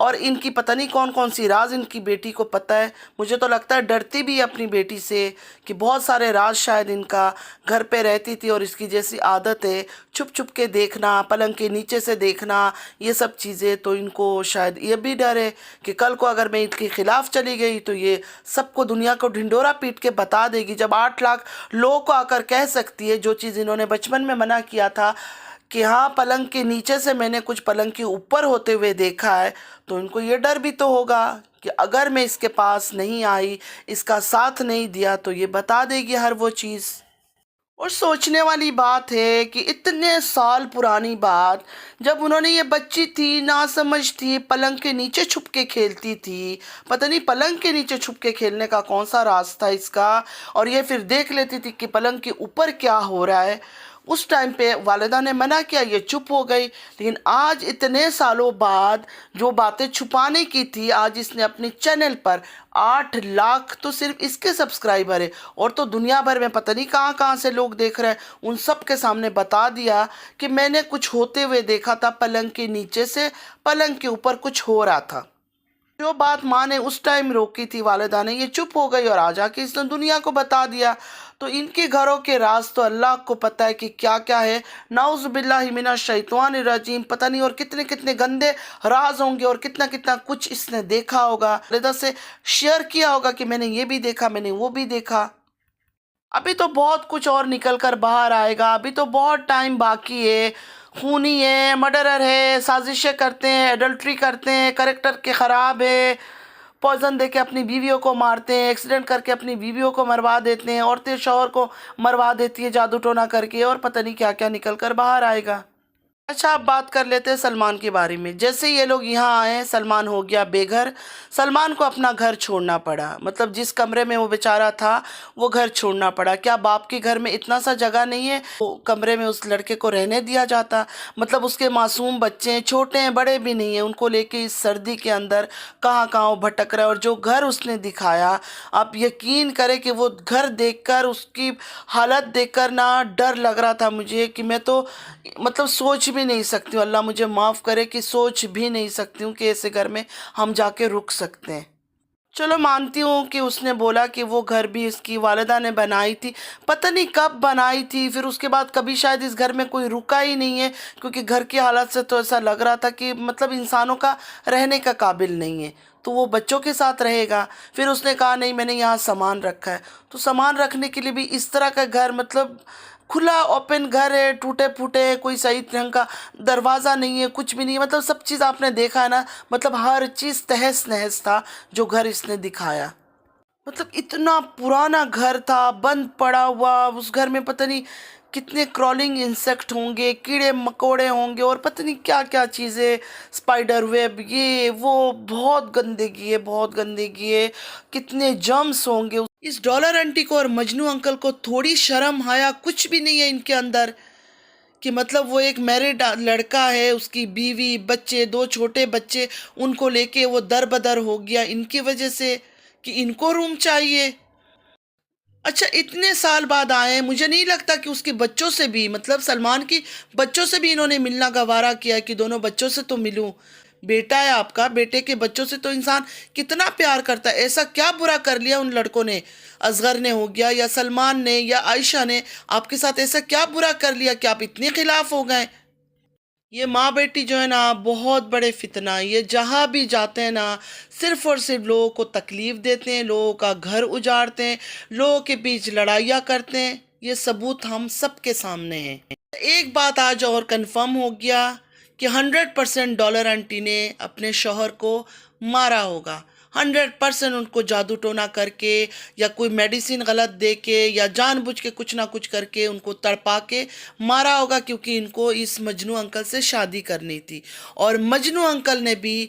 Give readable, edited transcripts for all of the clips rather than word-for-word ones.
اور ان کی پتہ نہیں کون کون سی راز ان کی بیٹی کو پتہ ہے. مجھے تو لگتا ہے ڈرتی بھی ہے اپنی بیٹی سے کہ بہت سارے راز شاید ان کا گھر پہ رہتی تھی، اور اس کی جیسی عادت ہے چھپ چھپ کے دیکھنا، پلنگ کے نیچے سے دیکھنا، یہ سب چیزیں، تو ان کو شاید یہ بھی ڈر ہے کہ کل کو اگر میں ان کے خلاف چلی گئی تو یہ سب کو دنیا کو ڈھنڈورا پیٹ کے بتا دے گی. جب 8 لاکھ لوگوں کو آ کر کہہ سکتی ہے جو چیز انہوں نے بچپن میں منع کیا تھا کہ ہاں پلنگ کے نیچے سے میں نے کچھ پلنگ کے اوپر ہوتے ہوئے دیکھا ہے، تو ان کو یہ ڈر بھی تو ہوگا کہ اگر میں اس کے پاس نہیں آئی، اس کا ساتھ نہیں دیا، تو یہ بتا دے گی ہر وہ چیز. اور سوچنے والی بات ہے کہ اتنے سال پرانی بات، جب انہوں نے یہ بچی تھی نا سمجھ تھی، پلنگ کے نیچے چھپ کے کھیلتی تھی، پتہ نہیں پلنگ کے نیچے چھپ کے کھیلنے کا کون سا راز تھا اس کا، اور یہ پھر دیکھ لیتی تھی کہ پلنگ کے اوپر کیا ہو رہا ہے. اس ٹائم پہ والدہ نے منع کیا، یہ چپ ہو گئی. لیکن آج اتنے سالوں بعد جو باتیں چھپانے کی تھی، آج اس نے اپنے چینل پر 8 لاکھ تو صرف اس کے سبسکرائبر ہے، اور تو دنیا بھر میں پتہ نہیں کہاں کہاں سے لوگ دیکھ رہے ہیں، ان سب کے سامنے بتا دیا کہ میں نے کچھ ہوتے ہوئے دیکھا تھا، پلنگ کے نیچے سے پلنگ کے اوپر کچھ ہو رہا تھا. جو بات ماں نے اس ٹائم روکی تھی والدہ نے، یہ چپ ہو گئی اور آ جا کے اس نے دنیا کو بتا دیا. تو ان کے گھروں کے راز تو اللہ کو پتہ ہے کہ کیا کیا ہے. نعوذ باللہ من الشیطان الرجیم. پتہ نہیں اور کتنے کتنے گندے راز ہوں گے، اور کتنا کتنا کچھ اس نے دیکھا ہوگا، والدہ سے شیئر کیا ہوگا کہ میں نے یہ بھی دیکھا، میں نے وہ بھی دیکھا. ابھی تو بہت کچھ اور نکل کر باہر آئے گا، ابھی تو بہت ٹائم باقی ہے. خونی ہے، مرڈرر ہے، سازشیں کرتے ہیں، ایڈلٹری کرتے ہیں، کریکٹر کے خراب ہے، پوائزن دے کے اپنی بیویوں کو مارتے ہیں، ایکسیڈنٹ کر کے اپنی بیویوں کو مروا دیتے ہیں، عورتیں شوہر کو مروا دیتی ہے جادو ٹونا کر کے، اور پتہ نہیں کیا کیا نکل کر باہر آئے گا. اچھا، آپ بات کر لیتے ہیں سلمان کے بارے میں. جیسے یہ لوگ یہاں آئے، سلمان ہو گیا بے گھر. سلمان کو اپنا گھر چھوڑنا پڑا، مطلب جس کمرے میں وہ بیچارہ تھا وہ گھر چھوڑنا پڑا. کیا باپ کے گھر میں اتنا سا جگہ نہیں ہے وہ کمرے میں اس لڑکے کو رہنے دیا جاتا؟ مطلب اس کے معصوم بچے ہیں، چھوٹے ہیں بڑے بھی نہیں ہیں، ان کو لے کے اس سردی کے اندر کہاں کہاں وہ بھٹک رہا ہے. اور جو گھر اس نے دکھایا، آپ یقین کریں کہ وہ گھر دیکھ کر، اس کی حالت دیکھ کر نا ڈر لگ رہا تھا مجھے کہ میں تو مطلب سوچ بھی نہیں سکتی ہوں، اللہ مجھے معاف کرے کہ سوچ بھی نہیں سکتی ہوں کہ ایسے گھر میں ہم جا کے رک سکتے ہیں. چلو مانتی ہوں کہ اس نے بولا کہ وہ گھر بھی اس کی والدہ نے بنائی تھی، پتہ نہیں کب بنائی تھی، پھر اس کے بعد کبھی شاید اس گھر میں کوئی رکا ہی نہیں ہے، کیونکہ گھر کی حالت سے تو ایسا لگ رہا تھا کہ مطلب انسانوں کا رہنے کا قابل نہیں ہے. تو وہ بچوں کے ساتھ رہے گا. پھر اس نے کہا نہیں، میں نے یہاں سامان رکھا ہے. تو سامان رکھنے کے لیے بھی اس طرح کا گھر، مطلب کھلا اوپن گھر ہے، ٹوٹے پھوٹے، کوئی صحیح ڈھنگ کا دروازہ نہیں ہے، کچھ بھی نہیں ہے. مطلب سب چیز آپ نے دیکھا ہے نا، مطلب ہر چیز تہس نہس تھا جو گھر اس نے دکھایا. مطلب اتنا پرانا گھر تھا، بند پڑا ہوا. اس گھر میں پتہ نہیں کتنے کرالنگ انسیکٹ ہوں گے، کیڑے مکوڑے ہوں گے، اور پتہ نہیں کیا کیا چیزیں، اسپائڈر ویب، یہ وہ، بہت گندگی ہے، بہت گندگی ہے. کتنے جرمز ہوں گے. اس ڈالر انٹی کو اور مجنو انکل کو تھوڑی شرم حیا کچھ بھی نہیں ہے ان کے اندر، کہ مطلب وہ ایک میرڈ لڑکا ہے، اس کی بیوی بچے، 2 چھوٹے بچے، ان کو لے کے وہ در بدر ہو گیا ان کی وجہ سے کہ ان کو روم چاہیے. اچھا، اتنے سال بعد آئے ہیں، مجھے نہیں لگتا کہ اس کے بچوں سے بھی، مطلب سلمان کی بچوں سے بھی انہوں نے ملنا گوارا کیا کہ دونوں بچوں سے تو ملوں. بیٹا ہے آپ کا، بیٹے کے بچوں سے تو انسان کتنا پیار کرتا ہے. ایسا کیا برا کر لیا ان لڑکوں نے، اصغر نے ہو گیا یا سلمان نے یا عائشہ نے، آپ کے ساتھ ایسا کیا برا کر لیا کہ آپ اتنے خلاف ہو گئے؟ یہ ماں بیٹی جو ہے نا، بہت بڑے فتنہ. یہ جہاں بھی جاتے ہیں نا، صرف اور صرف لوگوں کو تکلیف دیتے ہیں، لوگوں کا گھر اجاڑتے ہیں، لوگوں کے بیچ لڑائیاں کرتے ہیں. یہ ثبوت ہم سب کے سامنے ہے. ایک بات آج اور کنفرم ہو گیا کہ 100% ڈالر آنٹی نے اپنے شوہر کو مارا ہوگا. 100% ان کو جادو ٹونا کر کے، یا کوئی میڈیسن غلط دے کے، یا جان بوجھ کے کچھ نہ کچھ کر کے ان کو تڑپا کے مارا ہوگا، کیونکہ ان کو اس مجنو انکل سے شادی کرنی تھی. اور مجنو انکل نے بھی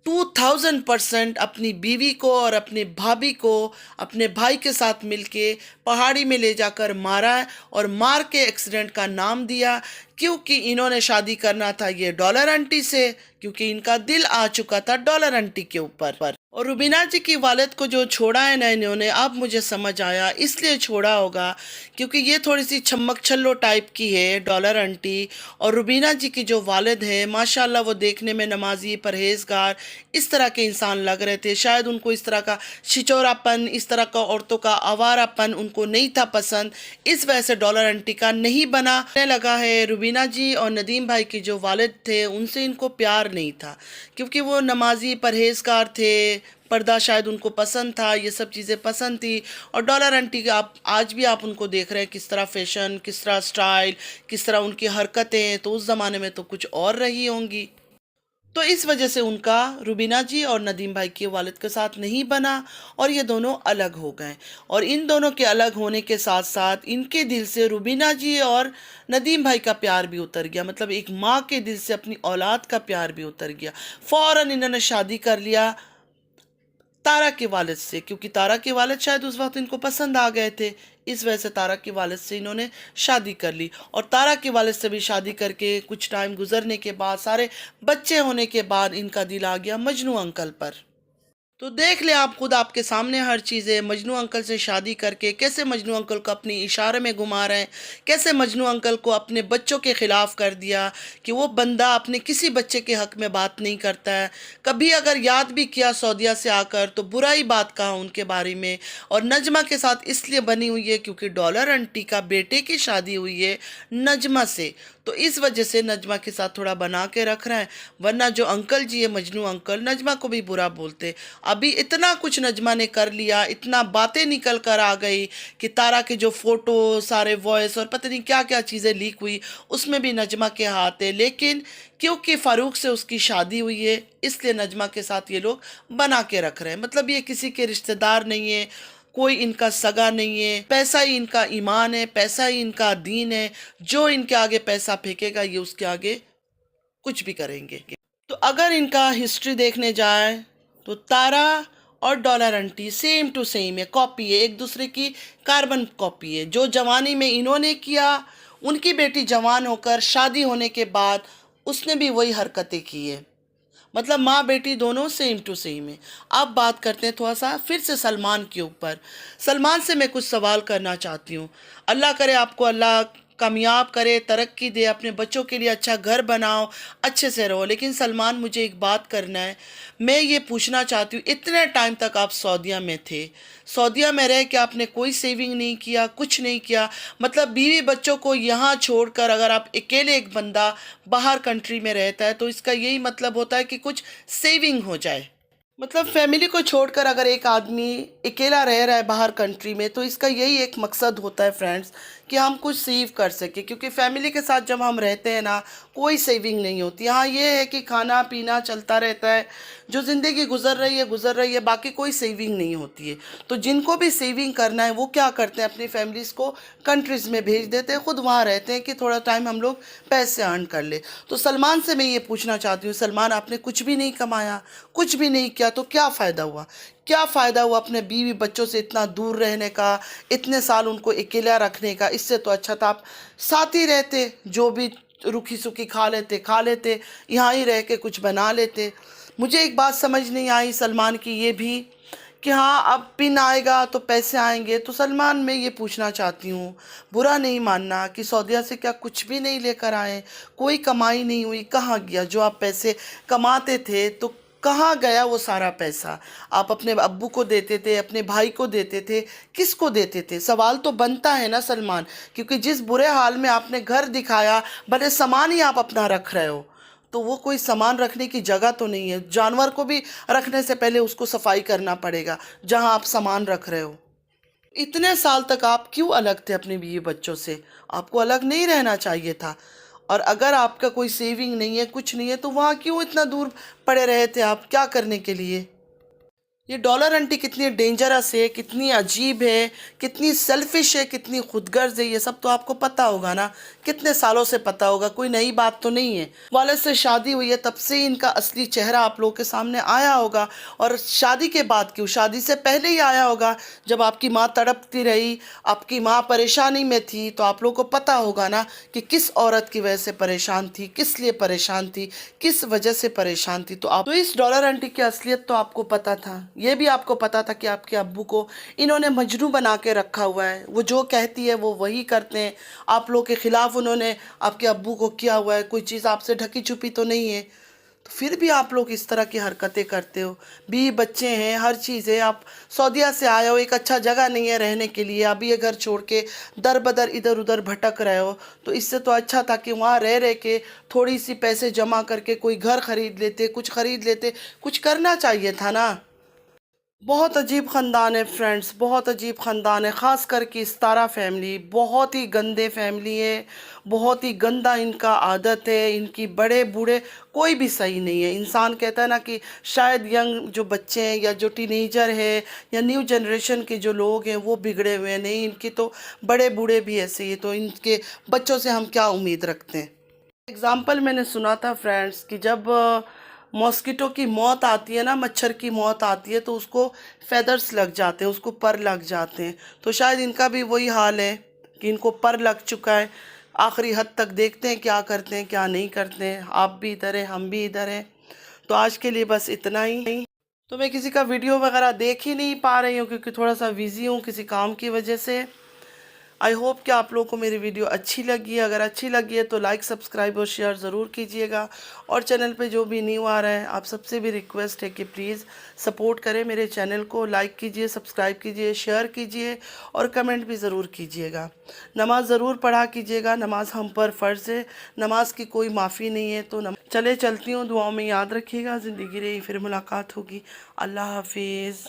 2000% اپنی بیوی کو اور اپنے بھابھی کو اپنے بھائی کے ساتھ مل کے پہاڑی میں لے جا کر مارا ہے، اور مار کے ایکسیڈنٹ کا نام دیا، کیونکہ انہوں نے شادی کرنا تھا یہ ڈالر آنٹی سے، کیونکہ ان کا دل آ چکا تھا ڈالر آنٹی کے اوپر. اور روبینہ جی کی والد کو جو چھوڑا ہے نا انہوں نے، اب مجھے سمجھ آیا، اس لیے چھوڑا ہوگا کیونکہ یہ تھوڑی سی چھمک چھلو ٹائپ کی ہے، ڈالر انٹی. اور روبینہ جی کی جو والد ہے ماشاءاللہ وہ دیکھنے میں نمازی، پرہیزگار، اس طرح کے انسان لگ رہے تھے. شاید ان کو اس طرح کا چھچورا پن، اس طرح کا عورتوں کا آوارہ پن ان کو نہیں تھا پسند، اس وجہ سے ڈالر انٹی کا نہیں بنا. لگا ہے روبینہ جی اور ندیم بھائی کے جو والد تھے ان سے ان کو پیار نہیں تھا، کیونکہ وہ نمازی، پرہیزگار تھے، پردہ شاید ان کو پسند تھا، یہ سب چیزیں پسند تھی. اور ڈالر انٹی کا آج بھی آپ ان کو دیکھ رہے ہیں کس طرح فیشن، کس طرح سٹائل، کس طرح ان کی حرکتیں، تو اس زمانے میں تو کچھ اور رہی ہوں گی. تو اس وجہ سے ان کا روبینہ جی اور ندیم بھائی کے والد کے ساتھ نہیں بنا اور یہ دونوں الگ ہو گئے. اور ان دونوں کے الگ ہونے کے ساتھ ساتھ ان کے دل سے روبینہ جی اور ندیم بھائی کا پیار بھی اتر گیا. مطلب ایک ماں کے دل سے اپنی اولاد کا پیار بھی اتر گیا. فوراً انہوں نے شادی کر لیا تارا کے والد سے، کیونکہ تارا کے والد شاید اس وقت ان کو پسند آ گئے تھے، اس وجہ سے تارا کے والد سے انہوں نے شادی کر لی. اور تارا کے والد سے بھی شادی کر کے کچھ ٹائم گزرنے کے بعد، سارے بچے ہونے کے بعد، ان کا دل آ گیا مجنوں انکل پر. تو دیکھ لیں آپ خود، آپ کے سامنے ہر چیز ہے. مجنوں انکل سے شادی کر کے کیسے مجنوں انکل کو اپنی اشارے میں گھما رہے ہیں، کیسے مجنوں انکل کو اپنے بچوں کے خلاف کر دیا کہ وہ بندہ اپنے کسی بچے کے حق میں بات نہیں کرتا ہے. کبھی اگر یاد بھی کیا سعودیہ سے آ کر تو برائی بات کہا ان کے بارے میں. اور نجمہ کے ساتھ اس لیے بنی ہوئی ہے کیونکہ ڈالر انٹی کا بیٹے کی شادی ہوئی ہے نجمہ سے، تو اس وجہ سے نجمہ کے ساتھ تھوڑا بنا کے رکھ رہا ہے. ورنہ جو انکل جی ہے مجنوں انکل، نجمہ کو بھی برا بولتے. ابھی اتنا کچھ نجمہ نے کر لیا، اتنا باتیں نکل کر آ گئی کہ تارا کے جو فوٹو، سارے وائس اور پتہ نہیں کیا کیا چیزیں لیک ہوئی، اس میں بھی نجمہ کے ہاتھ ہے. لیکن کیونکہ فاروق سے اس کی شادی ہوئی ہے اس لیے نجمہ کے ساتھ یہ لوگ بنا کے رکھ رہے ہیں. مطلب یہ کسی کے رشتہ دار نہیں ہے، کوئی ان کا سگا نہیں ہے. پیسہ ہی ان کا ایمان ہے، پیسہ ہی ان کا دین ہے. جو ان کے آگے پیسہ پھینکے گا یہ اس کے آگے کچھ بھی کریں گے. تو اگر ان کا ہسٹری دیکھنے جائے تو تارا اور dollar auntie same to same ہے، کاپی ہے، ایک دوسرے کی کاربن کاپی ہے. جو جوانی میں انہوں نے کیا، ان کی بیٹی جوان ہو کر شادی ہونے کے بعد اس نے بھی وہی حرکتیں کی ہیں. مطلب ماں بیٹی دونوں سیم ٹو سیم ہے. اب بات کرتے ہیں تھوڑا سا پھر سے سلمان کے اوپر. سلمان سے میں کچھ سوال کرنا چاہتی ہوں. اللہ کرے آپ کو اللہ کامیاب کرے، ترقی دے، اپنے بچوں کے لیے اچھا گھر بناؤ، اچھے سے رہو. لیکن سلمان مجھے ایک بات کرنا ہے، میں یہ پوچھنا چاہتی ہوں، اتنے ٹائم تک آپ سعودیہ میں تھے، سعودیہ میں رہ کے آپ نے کوئی سیونگ نہیں کیا، کچھ نہیں کیا. مطلب بیوی بچوں کو یہاں چھوڑ کر اگر آپ اکیلے ایک بندہ باہر کنٹری میں رہتا ہے تو اس کا یہی مطلب ہوتا ہے کہ کچھ سیونگ ہو جائے. مطلب فیملی کو چھوڑ کر اگر ایک آدمی اکیلا رہ رہا ہے باہر کنٹری میں تو اس کا یہی ایک مقصد ہوتا ہے فرینڈز کہ ہم کچھ سیو کر سکیں. کیونکہ فیملی کے ساتھ جب ہم رہتے ہیں نا کوئی سیونگ نہیں ہوتی. ہاں یہ ہے کہ کھانا پینا چلتا رہتا ہے، جو زندگی گزر رہی ہے، باقی کوئی سیونگ نہیں ہوتی ہے. تو جن کو بھی سیونگ کرنا ہے وہ کیا کرتے ہیں، اپنی فیملیز کو کنٹریز میں بھیج دیتے ہیں، خود وہاں رہتے ہیں کہ تھوڑا ٹائم ہم لوگ پیسے ارن کر لیں. تو سلمان سے میں یہ پوچھنا چاہتی ہوں، سلمان آپ نے کچھ بھی نہیں کمایا، کچھ بھی نہیں کیا، تو کیا فائدہ ہوا؟ کیا فائدہ ہوا اپنے بیوی بچوں سے اتنا دور رہنے کا، اتنے سال ان کو اکیلا رکھنے کا؟ اس سے تو اچھا تھا آپ ساتھ ہی رہتے، جو بھی رکھی سکھی کھا لیتے، یہاں ہی رہ کے کچھ بنا لیتے. مجھے ایک بات سمجھ نہیں آئی سلمان کی یہ بھی کہ ہاں اب پن آئے گا تو پیسے آئیں گے. تو سلمان میں یہ پوچھنا چاہتی ہوں، برا نہیں ماننا، کہ سعودیہ سے کیا کچھ بھی نہیں لے کر آئے؟ کوئی کمائی نہیں ہوئی؟ کہاں گیا جو آپ پیسے کماتے تھے؟ تو کہاں گیا وہ سارا پیسہ؟ آپ اپنے ابو کو دیتے تھے، اپنے بھائی کو دیتے تھے، کس کو دیتے تھے؟ سوال تو بنتا ہے نا سلمان. کیونکہ جس برے حال میں آپ نے گھر دکھایا، بھلے سامان ہی آپ اپنا رکھ رہے ہو تو وہ کوئی سامان رکھنے کی جگہ تو نہیں ہے. جانور کو بھی رکھنے سے پہلے اس کو صفائی کرنا پڑے گا جہاں آپ سامان رکھ رہے ہو. اتنے سال تک آپ کیوں الگ تھے اپنے بیوی بچوں سے؟ آپ کو الگ نہیں رہنا چاہیے تھا. اور اگر آپ کا کوئی سیونگ نہیں ہے، کچھ نہیں ہے، تو وہاں کیوں اتنا دور پڑے رہے تھے آپ؟ کیا کرنے کے لیے؟ یہ ڈالر آنٹی کتنی ڈینجرس ہے، کتنی عجیب ہے، کتنی سیلفش ہے، کتنی خود غرض ہے، یہ سب تو آپ کو پتہ ہوگا نا، کتنے سالوں سے پتہ ہوگا، کوئی نئی بات تو نہیں ہے۔ والد سے شادی ہوئی ہے تب سے ان کا اصلی چہرہ آپ لوگوں کے سامنے آیا ہوگا، اور شادی کے بعد کیوں، شادی سے پہلے ہی آیا ہوگا، جب آپ کی ماں تڑپتی رہی، آپ کی ماں پریشانی میں تھی، تو آپ لوگوں کو پتہ ہوگا نا کہ کس عورت کی وجہ سے پریشان تھی، کس لیے پریشان تھی، کس وجہ سے پریشان تھی۔ تو اس ڈالر آنٹی کی اصلیت تو آپ کو پتہ تھا، یہ بھی آپ کو پتا تھا کہ آپ کے ابو کو انہوں نے مجنوں بنا کے رکھا ہوا ہے، وہ جو کہتی ہے وہ وہی کرتے ہیں، آپ لوگ کے خلاف انہوں نے آپ کے ابو کو کیا ہوا ہے، کوئی چیز آپ سے ڈھکی چھپی تو نہیں ہے، تو پھر بھی آپ لوگ اس طرح کی حرکتیں کرتے ہو، بھی بچے ہیں، ہر چیز ہے، آپ سعودیہ سے آئے ہو، ایک اچھا جگہ نہیں ہے رہنے کے لیے، اب یہ گھر چھوڑ کے در بدر ادھر ادھر بھٹک رہے ہو، تو اس سے تو اچھا تھا کہ وہاں رہ کے تھوڑی سی پیسے جمع کر کے کوئی گھر خرید لیتے، کچھ خرید لیتے، کچھ کرنا چاہیے تھا نا۔ بہت عجیب خاندان ہے فرینڈز، بہت عجیب خاندان ہے، خاص کر کے ستارہ فیملی بہت ہی گندے فیملی ہے، بہت ہی گندا ان کا عادت ہے، ان کی بڑے بوڑھے کوئی بھی صحیح نہیں ہے۔ انسان کہتا ہے نا کہ شاید ینگ جو بچے ہیں یا جو ٹینیجر ہے یا نیو جنریشن کے جو لوگ ہیں وہ بگڑے ہوئے ہیں، نہیں، ان کی تو بڑے بوڑھے بھی ایسے ہی، تو ان کے بچوں سے ہم کیا امید رکھتے ہیں۔ اگزامپل میں نے سنا تھا فرینڈز کہ جب ماسکیٹو کی موت آتی ہے نا، مچھر کی موت آتی ہے، تو اس کو فیدرز لگ جاتے ہیں، اس کو پر لگ جاتے ہیں، تو شاید ان کا بھی وہی حال ہے کہ ان کو پر لگ چکا ہے، آخری حد تک دیکھتے ہیں کیا کرتے ہیں کیا نہیں کرتے ہیں، آپ بھی ادھر ہیں ہم بھی ادھر ہیں۔ تو آج کے لیے بس اتنا ہی، تو میں کسی کا ویڈیو وغیرہ دیکھ ہی نہیں پا رہی ہوں کیونکہ تھوڑا سا بزی ہوں کسی کام کی وجہ سے۔ آئی ہوپ کہ آپ لوگوں کو میری ویڈیو اچھی لگی ہے، اگر اچھی لگی ہے تو لائک سبسکرائب اور شیئر ضرور کیجئے گا، اور چینل پہ جو بھی نیو آ رہا ہے آپ سب سے بھی ریکویسٹ ہے کہ پلیز سپورٹ کریں میرے چینل کو، لائک کیجئے، سبسکرائب کیجئے، شیئر کیجئے اور کمنٹ بھی ضرور کیجئے گا۔ نماز ضرور پڑھا کیجئے گا، نماز ہم پر فرض ہے، نماز کی کوئی معافی نہیں ہے، تو چلے چلتی ہوں، دعاؤں میں یاد رکھیے گا، زندگی رہی پھر ملاقات ہوگی، اللہ حافظ۔